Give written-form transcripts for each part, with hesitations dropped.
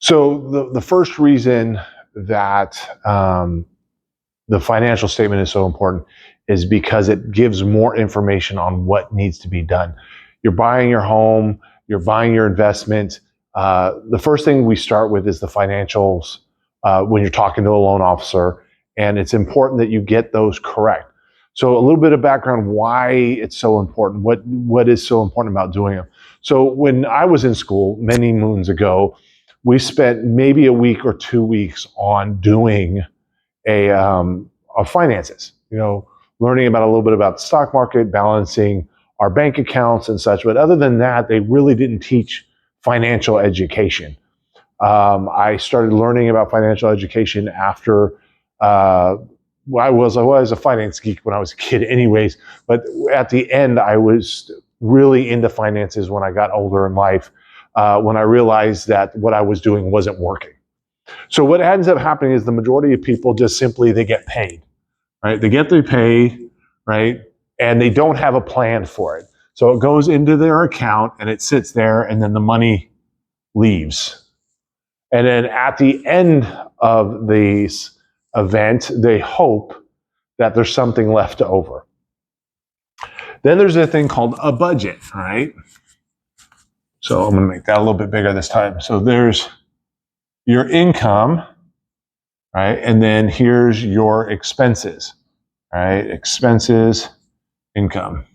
So the first reason that the financial statement is so important is because it gives more information on what needs to be done. You're buying your home, you're buying your investment. The first thing we start with is the financials when you're talking to a loan officer, and it's important that you get those correct. So a little bit of background why it's so important, what is so important about doing them. So when I was in school many moons ago, we spent maybe a week or 2 weeks on doing of finances, learning about a little bit about the stock market, balancing our bank accounts and such. But other than that, they really didn't teach financial education. I started learning about financial education after I was a finance geek when I was a kid anyways, but at the end, I was really into finances when I got older in life, when I realized that what I was doing wasn't working. So what ends up happening is the majority of people just simply, they get paid, right? They get their pay, right? And they don't have a plan for it. So it goes into their account and it sits there, and then the money leaves. And then at the end of this event, they hope that there's something left over. Then there's a thing called a budget, right? So I'm going to make that a little bit bigger this time. So there's your income, right? And then here's your expenses, right? Expenses, income.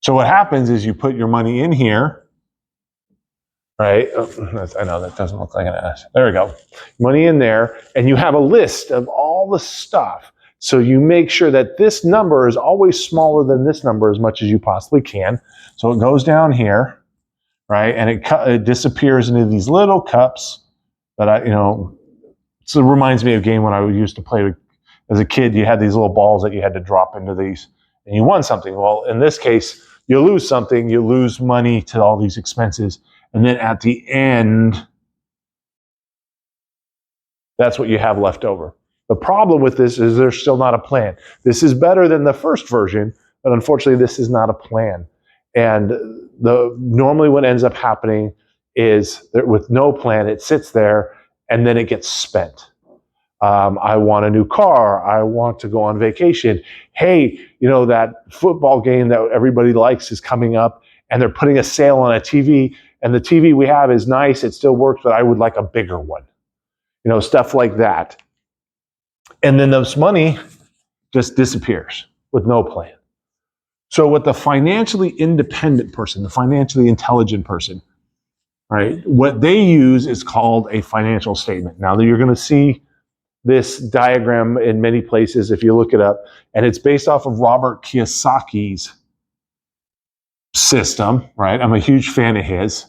So what happens is you put your money in here, right? Oh, I know that doesn't look like an S. There we go. Money in there, and you have a list of all the stuff. So you make sure that this number is always smaller than this number as much as you possibly can. So it goes down here, right? And it disappears into these little cups that so it reminds me of a game when I used to play with, as a kid. You had these little balls that you had to drop into these, and you won something. Well, in this case, you lose something, you lose money to all these expenses. And then at the end, that's what you have left over. The problem with this is there's still not a plan. This is better than the first version, but unfortunately, this is not a plan. And normally what ends up happening is that with no plan, it sits there and then it gets spent. I want a new car. I want to go on vacation. Hey, that football game that everybody likes is coming up, and they're putting a sale on a TV, and the TV we have is nice. It still works, but I would like a bigger one. Stuff like that. And then this money just disappears with no plan. So what the financially independent person, the financially intelligent person, right, what they use is called a financial statement. Now, you're going to see this diagram in many places if you look it up, and it's based off of Robert Kiyosaki's system, right? I'm a huge fan of his,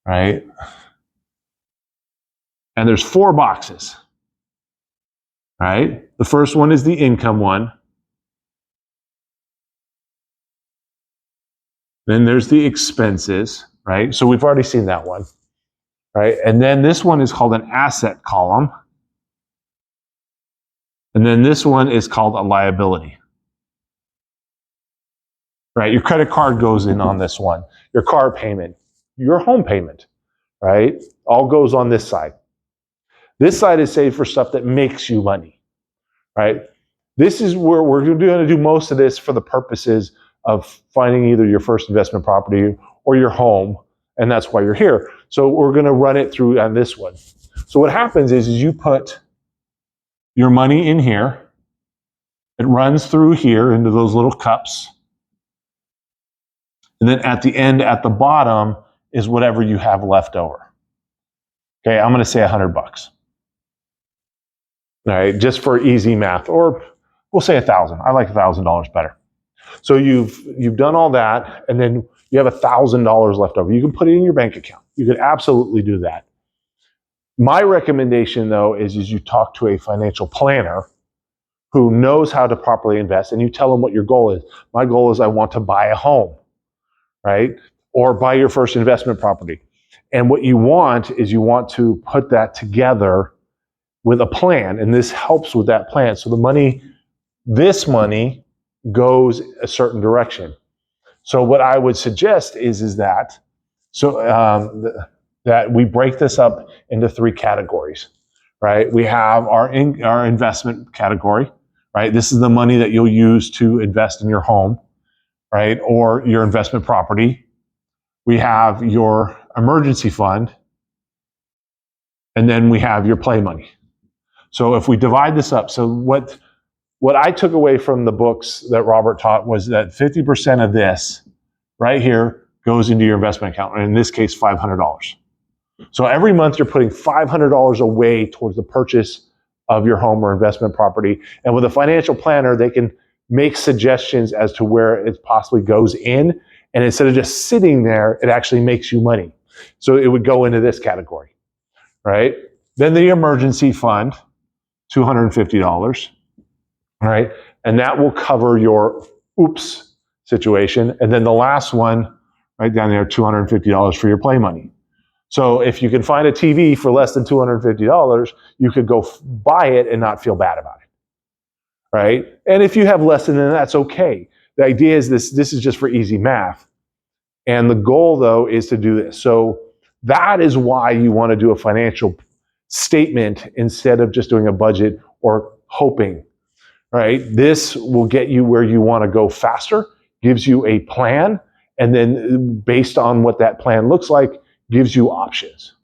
right? And there's 4 boxes, right? The first one is the income one. Then there's the expenses, right? So we've already seen that one, right? And then this one is called an asset column. And then this one is called a liability, right? Your credit card goes in on this one. Your car payment, your home payment, right? All goes on this side. This side is saved for stuff that makes you money, right? This is where we're going to do most of this for the purposes of finding either your first investment property or your home, and that's why you're here. So we're going to run it through on this one. So what happens is you put your money in here. It runs through here into those little cups. And then at the end, at the bottom, is whatever you have left over. Okay, I'm going to say $100. All right, just for easy math, or we'll say $1,000. I like $1,000 better. So you've done all that, and then you have $1,000 left over. You can put it in your bank account. You could absolutely do that. My recommendation, though, is you talk to a financial planner who knows how to properly invest, and you tell them what your goal is. My goal is I want to buy a home, right? Or buy your first investment property. And what you want is you want to put that together with a plan, and this helps with that plan. So this money goes a certain direction. So what I would suggest is that, that we break this up into 3 categories, right? We have our investment category, right? This is the money that you'll use to invest in your home, right? Or your investment property. We have your emergency fund, and then we have your play money. So if we divide this up, so what I took away from the books that Robert taught was that 50% of this right here goes into your investment account, and in this case, $500. So every month you're putting $500 away towards the purchase of your home or investment property. And with a financial planner, they can make suggestions as to where it possibly goes in. And instead of just sitting there, it actually makes you money. So it would go into this category, right? Then the emergency fund, $250, right? And that will cover your oops situation. And then the last one, right down there, $250 for your play money. So if you can find a TV for less than $250, you could go buy it and not feel bad about it, right? And if you have less than that, that's okay. The idea is this is just for easy math. And the goal, though, is to do this. So that is why you want to do a financial statement instead of just doing a budget or hoping, right? This will get you where you want to go faster, gives you a plan, and then based on what that plan looks like, gives you options.